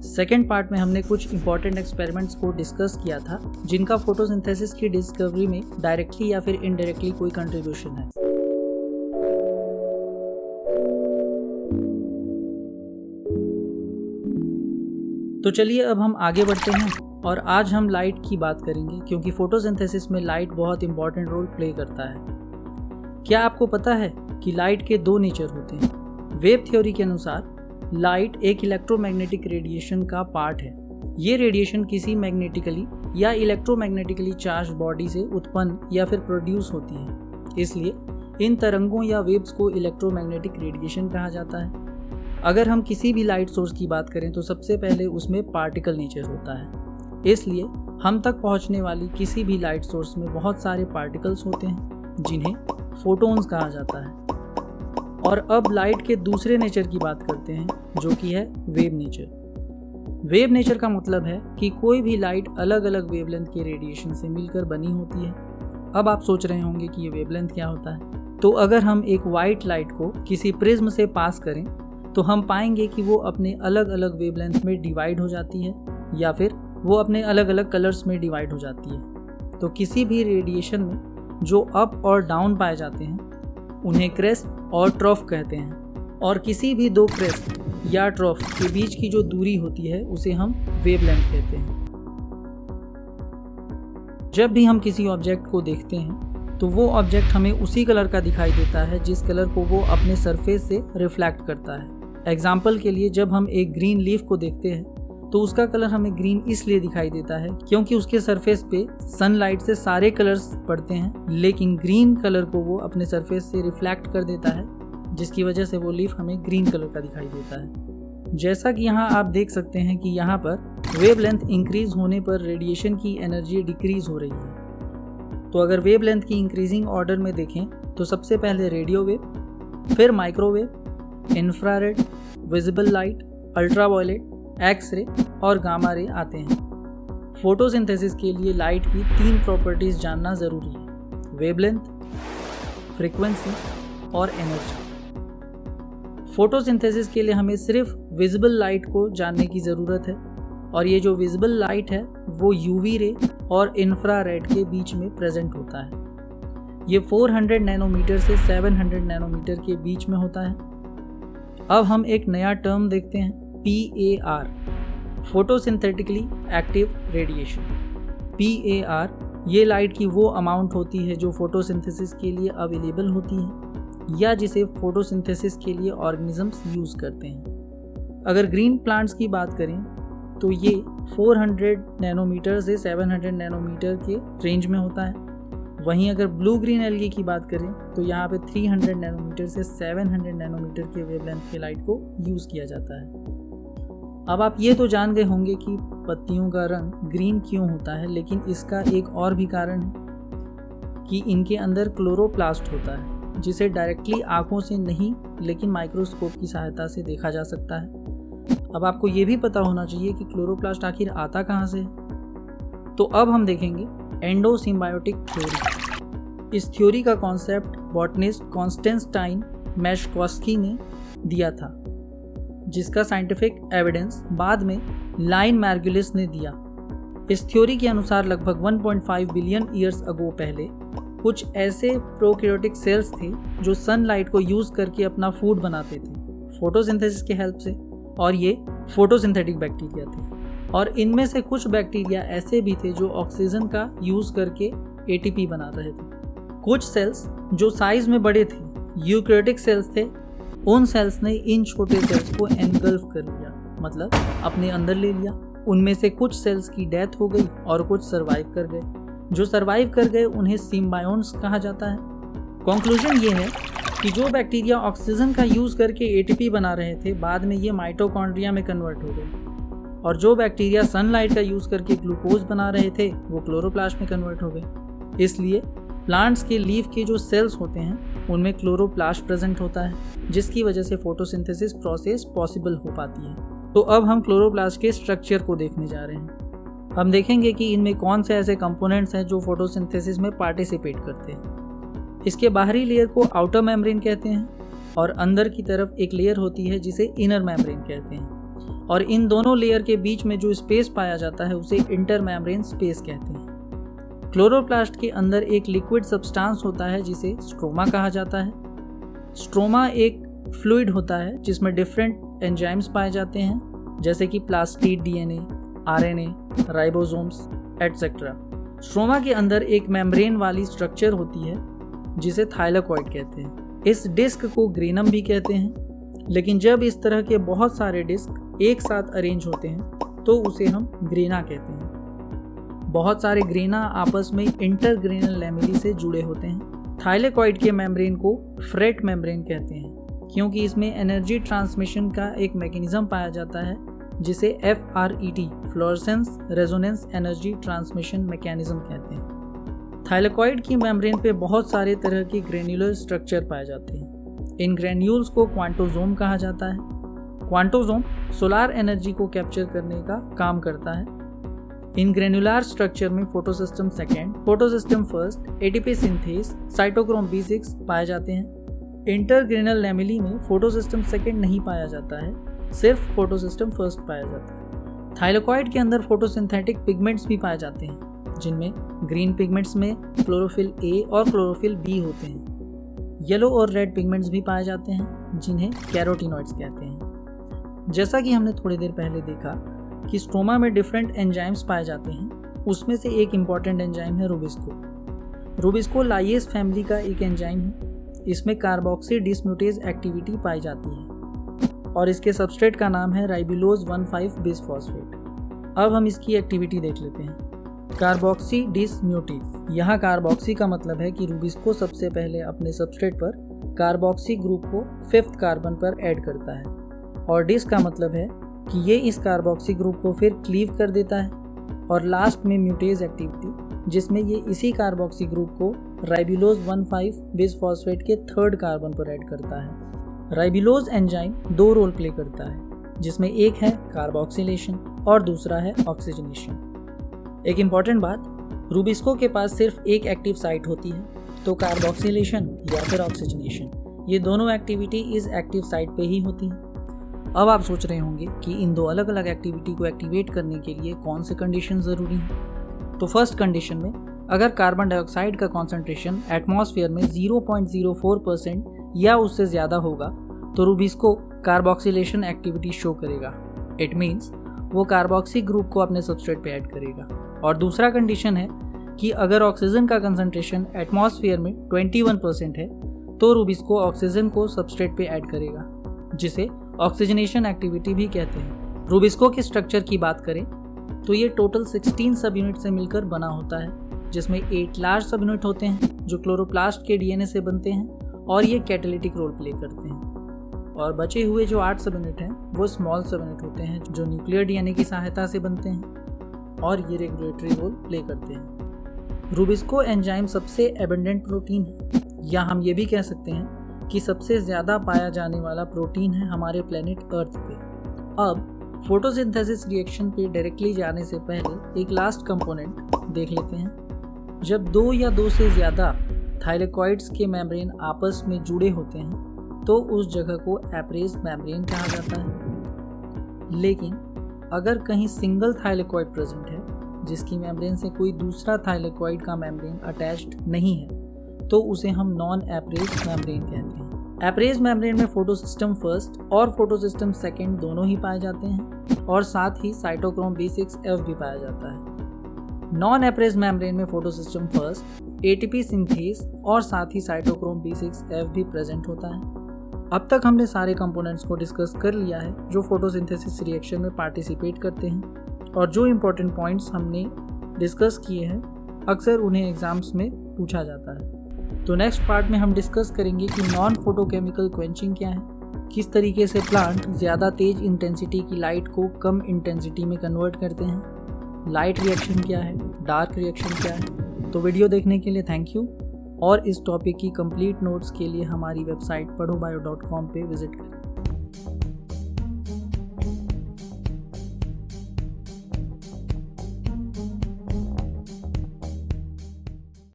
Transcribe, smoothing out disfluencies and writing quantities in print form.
Second part में हमने कुछ इंपॉर्टेंट एक्सपेरिमेंट्स को डिस्कस किया था जिनका फोटोसिंथेसिस की डिस्कवरी में डायरेक्टली या फिर इनडायरेक्टली कोई कंट्रीब्यूशन है। तो चलिए अब हम आगे बढ़ते हैं और आज हम लाइट की बात करेंगे, क्योंकि फोटोसिंथेसिस में लाइट बहुत इंपॉर्टेंट रोल प्ले करता है। क्या आपको पता है कि लाइट के दो नेचर होते हैं? वेव थ्योरी के अनुसार लाइट एक इलेक्ट्रोमैग्नेटिक रेडिएशन का पार्ट है। ये रेडिएशन किसी मैग्नेटिकली या इलेक्ट्रोमैग्नेटिकली चार्ज बॉडी से उत्पन्न या फिर प्रोड्यूस होती है, इसलिए इन तरंगों या वेव्स को इलेक्ट्रोमैग्नेटिक रेडिएशन कहा जाता है। अगर हम किसी भी लाइट सोर्स की बात करें तो सबसे पहले उसमें पार्टिकल नेचर होता है, इसलिए हम तक पहुंचने वाली किसी भी लाइट सोर्स में बहुत सारे पार्टिकल्स होते हैं जिन्हें फोटॉन्स कहा जाता है। और अब लाइट के दूसरे नेचर की बात करते हैं जो कि है वेव नेचर। वेव नेचर का मतलब है कि कोई भी लाइट अलग अलग वेवलेंथ के रेडिएशन से मिलकर बनी होती है। अब आप सोच रहे होंगे कि ये वेवलेंथ क्या होता है। तो अगर हम एक वाइट लाइट को किसी प्रिज्म से पास करें तो हम पाएंगे कि वो अपने अलग अलग वेवलेंथ में डिवाइड हो जाती है या फिर वो अपने अलग अलग कलर्स में डिवाइड हो जाती है। तो किसी भी रेडिएशन में जो अप और डाउन पाए जाते हैं उन्हें क्रेस्ट और ट्रफ कहते हैं, और किसी भी दो क्रेस्ट या ट्रफ के बीच की जो दूरी होती है उसे हम वेवलेंथ कहते हैं। जब भी हम किसी ऑब्जेक्ट को देखते हैं तो वो ऑब्जेक्ट हमें उसी कलर का दिखाई देता है जिस कलर को वो अपने सरफेस से रिफ्लेक्ट करता है। एग्जाम्पल के लिए जब हम एक ग्रीन लीफ को देखते हैं तो उसका कलर हमें ग्रीन इसलिए दिखाई देता है क्योंकि उसके सरफेस पे सनलाइट से सारे कलर्स पड़ते हैं, लेकिन ग्रीन कलर को वो अपने सरफेस से रिफ्लेक्ट कर देता है, जिसकी वजह से वो लीफ हमें ग्रीन कलर का दिखाई देता है। जैसा कि यहाँ आप देख सकते हैं कि यहाँ पर वेवलेंथ इंक्रीज होने पर रेडिएशन की एनर्जी डिक्रीज हो रही है। तो अगर वेवलेंथ की इंक्रीजिंग ऑर्डर में देखें तो सबसे पहले रेडियो वेव, फिर microwave, infrared, visible light, ultraviolet, X-ray और गामा रे आते हैं। फोटोसिंथेसिस के लिए लाइट की 3 प्रॉपर्टीज जानना जरूरी है: वेवलेंथ, फ्रीक्वेंसी और एनर्जी। फोटोसिंथेसिस के लिए हमें सिर्फ विजिबल लाइट को जानने की ज़रूरत है, और ये जो विजिबल लाइट है वो यूवी रे और इंफ्रारेड के बीच में प्रेजेंट होता है। ये 400 नैनोमीटर से 700 नैनोमीटर के बीच में होता है। अब हम एक नया टर्म देखते हैं, PAR, photosynthetically active radiation. PAR ये लाइट की वो अमाउंट होती है जो फोटोसिंथेसिस के लिए अवेलेबल होती है या जिसे फोटोसिंथेसिस के लिए ऑर्गेनिजम्स यूज़ करते हैं। अगर ग्रीन प्लांट्स की बात करें तो ये 400 नैनोमीटर से 700 नैनोमीटर के रेंज में होता है। वहीं अगर ब्लू ग्रीन एल्गी की बात करें तो यहाँ पे 300 नैनोमीटर से 700 नैनोमीटर के वेवलेंथ के लाइट को यूज़ किया जाता है। अब आप ये तो जान गए होंगे कि पत्तियों का रंग ग्रीन क्यों होता है, लेकिन इसका एक और भी कारण है कि इनके अंदर क्लोरोप्लास्ट होता है, जिसे डायरेक्टली आँखों से नहीं लेकिन माइक्रोस्कोप की सहायता से देखा जा सकता है। अब आपको ये भी पता होना चाहिए कि क्लोरोप्लास्ट आखिर आता कहाँ से है। तो अब हम देखेंगे एंडोसिम्बायोटिक थ्योरी। इस थ्योरी का कॉन्सेप्ट बॉटनिस्ट कॉन्स्टेंटाइन मेशकोव्स्की ने दिया था, जिसका साइंटिफिक एविडेंस बाद में लाइन मार्गुलिस ने दिया। इस थ्योरी के अनुसार लगभग 1.5 बिलियन ईयर्स अगो पहले कुछ ऐसे प्रोकैरियोटिक सेल्स थे जो सनलाइट को यूज़ करके अपना फूड बनाते थे फोटोसिंथेसिस के हेल्प से, और ये फोटोसिंथेटिक बैक्टीरिया थे। और इनमें से कुछ बैक्टीरिया ऐसे भी थे जो ऑक्सीजन का यूज़ करके ATP बना रहे थे। कुछ सेल्स जो साइज में बड़े थे, यूकैरियोटिक सेल्स थे, उन सेल्स ने इन छोटे सेल्स को एनगल्फ कर लिया, मतलब अपने अंदर ले लिया। उनमें से कुछ सेल्स की डेथ हो गई और कुछ सर्वाइव कर गए। जो सर्वाइव कर गए उन्हें सिम्बायोन्ट्स कहा जाता है। कंक्लूजन ये है कि जो बैक्टीरिया ऑक्सीजन का यूज़ करके ATP बना रहे थे, बाद में ये माइटोकॉन्ड्रिया में कन्वर्ट हो गए, और जो बैक्टीरिया सनलाइट का यूज़ करके ग्लूकोज बना रहे थे वो क्लोरोप्लास्ट में कन्वर्ट हो गए। इसलिए प्लांट्स के लीफ के जो सेल्स होते हैं उनमें क्लोरोप्लास्ट प्रेजेंट होता है, जिसकी वजह से फोटोसिंथेसिस प्रोसेस पॉसिबल हो पाती है। तो अब हम क्लोरोप्लास्ट के स्ट्रक्चर को देखने जा रहे हैं। हम देखेंगे कि इनमें कौन से ऐसे कंपोनेंट्स हैं जो फोटोसिंथेसिस में पार्टिसिपेट करते हैं। इसके बाहरी लेयर को आउटर मेम्ब्रेन कहते हैं और अंदर की तरफ एक लेयर होती है जिसे इनर मेम्ब्रेन कहते हैं। और इन दोनों लेयर के बीच में जो स्पेस पाया जाता है उसे इंटरमेम्ब्रेन स्पेस कहते हैं। क्लोरोप्लास्ट के अंदर एक लिक्विड सब्सटेंस होता है जिसे स्ट्रोमा कहा जाता है। स्ट्रोमा एक फ्लूइड होता है जिसमें डिफरेंट एंजाइम्स पाए जाते हैं जैसे कि plastid DNA, RNA, ribosomes etcetera. Stroma के अंदर एक मेम्ब्रेन वाली स्ट्रक्चर होती है जिसे थाइलेकॉइड कहते हैं। इस डिस्क को ग्रेनम भी कहते हैं, लेकिन जब इस तरह के बहुत सारे डिस्क एक साथ अरेंज होते हैं तो उसे हम ग्रेना कहते हैं। बहुत सारे ग्रेना आपस में इंटरग्रेनल लैमेली से जुड़े होते हैं। थाइलेकॉइड के मेम्ब्रेन को फ्रेट मेम्ब्रेन कहते हैं क्योंकि इसमें एनर्जी ट्रांसमिशन का एक मैकेनिज्म पाया जाता है जिसे FRET fluorescence resonance energy transmission mechanism कहते हैं। थाइलेकॉइड की मेम्ब्रेन पे बहुत सारे तरह के ग्रेन्युलर स्ट्रक्चर पाए जाते हैं। इन ग्रेन्यूल्स को क्वांटोसोम कहा जाता है। क्वांटोसोम सोलार एनर्जी को कैप्चर करने का काम करता है। इन ग्रेन्युलर स्ट्रक्चर में photosystem second, photosystem first, ATP synthase, cytochrome B6 पाए जाते हैं। इंटरग्रेनल लैमेली में फोटोसिस्टम सेकेंड नहीं पाया जाता है, सिर्फ फोटोसिस्टम फर्स्ट पाया जाता है। थाइलेकॉइड के अंदर फोटोसिंथेटिक पिगमेंट्स भी पाए जाते हैं जिनमें ग्रीन पिगमेंट्स में क्लोरोफिल A और क्लोरोफिल B होते हैं। येलो और रेड पिगमेंट्स भी पाए जाते हैं जिन्हें कैरोटीनॉइड्स कहते हैं। जैसा कि हमने थोड़ी देर पहले देखा कि स्ट्रोमा में डिफरेंट एंजाइम्स पाए जाते हैं, उसमें से एक इम्पॉर्टेंट एंजाइम है रूबिस्को। रूबिस्को लाइएज फैमिली का एक एंजाइम है। इसमें कार्बोक्सी डिसम्यूटेज एक्टिविटी पाई जाती है और इसके सबस्ट्रेट का नाम है राइबुलोज 1,5 बिसफॉस्फेट। अब हम इसकी एक्टिविटी देख लेते हैं। कार्बोक्सी डिसम्यूटेज, यहाँ कार्बोक्सी का मतलब है कि रूबिस्को सबसे पहले अपने सबस्ट्रेट पर कार्बोक्सी ग्रुप को 5th कार्बन पर ऐड करता है और डिस का मतलब है कि ये इस कार्बोक्सी ग्रुप को फिर क्लीव कर देता है और लास्ट में म्यूटेज एक्टिविटी जिसमें ये इसी कार्बोक्सी ग्रुप को राइबुलोज 1,5 बिसफॉस्फेट के 3rd कार्बन पर ऐड करता है। राइबुलोज एंजाइम 2 रोल प्ले करता है जिसमें एक है कार्बोक्सिलेशन और दूसरा है ऑक्सीजनेशन। एक इम्पॉर्टेंट बात, रूबिस्को के पास सिर्फ एक एक्टिव साइट होती है, तो कार्बोक्सिलेशन या फिर ऑक्सीजनेशन ये दोनों एक्टिविटी इस एक्टिव साइट पे ही होती है। अब आप सोच रहे होंगे कि इन दो अलग अलग एक्टिविटी को एक्टिवेट करने के लिए कौन से कंडीशन ज़रूरी हैं। तो फर्स्ट कंडीशन में अगर कार्बन डाइऑक्साइड का कॉन्सेंट्रेशन एटमॉस्फेयर में 0.04% या उससे ज़्यादा होगा तो रूबिस्को कार्बोक्सिलेशन एक्टिविटी शो करेगा। इट मीन्स वो कार्बोक्सी ग्रुप को अपने सबस्ट्रेट पे ऐड करेगा। और दूसरा कंडीशन है कि अगर ऑक्सीजन का कंसंट्रेशन एटमॉस्फेयर में 21% है तो रूबिस्को ऑक्सीजन को सबस्ट्रेट पे ऐड करेगा, जिसे ऑक्सीजनेशन एक्टिविटी भी कहते हैं। रूबिस्को के स्ट्रक्चर की बात करें तो ये टोटल 16 सब यूनिट से मिलकर बना होता है, जिसमें 8 लार्ज सब यूनिट होते हैं जो क्लोरोप्लास्ट के DNA से बनते हैं और ये कैटालिटिक रोल प्ले करते हैं, और बचे हुए जो 8 सब यूनिट हैं वो स्मॉल सब यूनिट होते हैं जो न्यूक्लियर DNA की सहायता से बनते हैं और ये रेगुलेटरी रोल प्ले करते हैं। रूबिस्को एंजाइम सबसे एबंडेंट प्रोटीन है, या हम ये भी कह सकते हैं कि सबसे ज़्यादा पाया जाने वाला प्रोटीन है हमारे प्लेनेट अर्थ पे। अब फोटोसिंथेसिस रिएक्शन पे डायरेक्टली जाने से पहले एक लास्ट कंपोनेंट देख लेते हैं। जब 2 या 2 से ज़्यादा थाइलेकॉइड्स के मेम्ब्रेन आपस में जुड़े होते हैं तो उस जगह को एपरेज मेम्ब्रेन कहा जाता है। लेकिन अगर कहीं सिंगल थाइलेकॉइड प्रेजेंट है जिसकी मेम्ब्रेन से कोई दूसरा थाइलेकॉइड का मेम्ब्रेन अटैच्ड नहीं है तो उसे हम नॉन एपरेज मेम्ब्रेन कहते हैं। एपरेज मेम्ब्रेन में फोटोसिस्टम फर्स्ट और फोटोसिस्टम सेकेंड दोनों ही पाए जाते हैं और साथ ही साइटोक्रोम B6F भी पाया जाता है। नॉन एपरेज मेम्ब्रेन में फोटोसिस्टम फर्स्ट, ATP सिंथेस और साथ ही साइटोक्रोम B6F भी प्रेजेंट होता है। अब तक हमने सारे कंपोनेंट्स को डिस्कस कर लिया है जो फोटोसिंथेसिस रिएक्शन में पार्टिसिपेट करते हैं, और जो इम्पोर्टेंट पॉइंट्स हमने डिस्कस किए हैं अक्सर उन्हें एग्जाम्स में पूछा जाता है। तो नेक्स्ट पार्ट में हम डिस्कस करेंगे कि नॉन फोटोकेमिकल क्वेंचिंग क्या है, किस तरीके से प्लांट ज़्यादा तेज इंटेंसिटी की लाइट को कम इंटेंसिटी में कन्वर्ट करते हैं, लाइट रिएक्शन क्या है, डार्क रिएक्शन क्या है। तो वीडियो देखने के लिए थैंक यू, और इस टॉपिक की कंप्लीट नोट्स के लिए हमारी वेबसाइट padhoBio.com पे विजिट करें।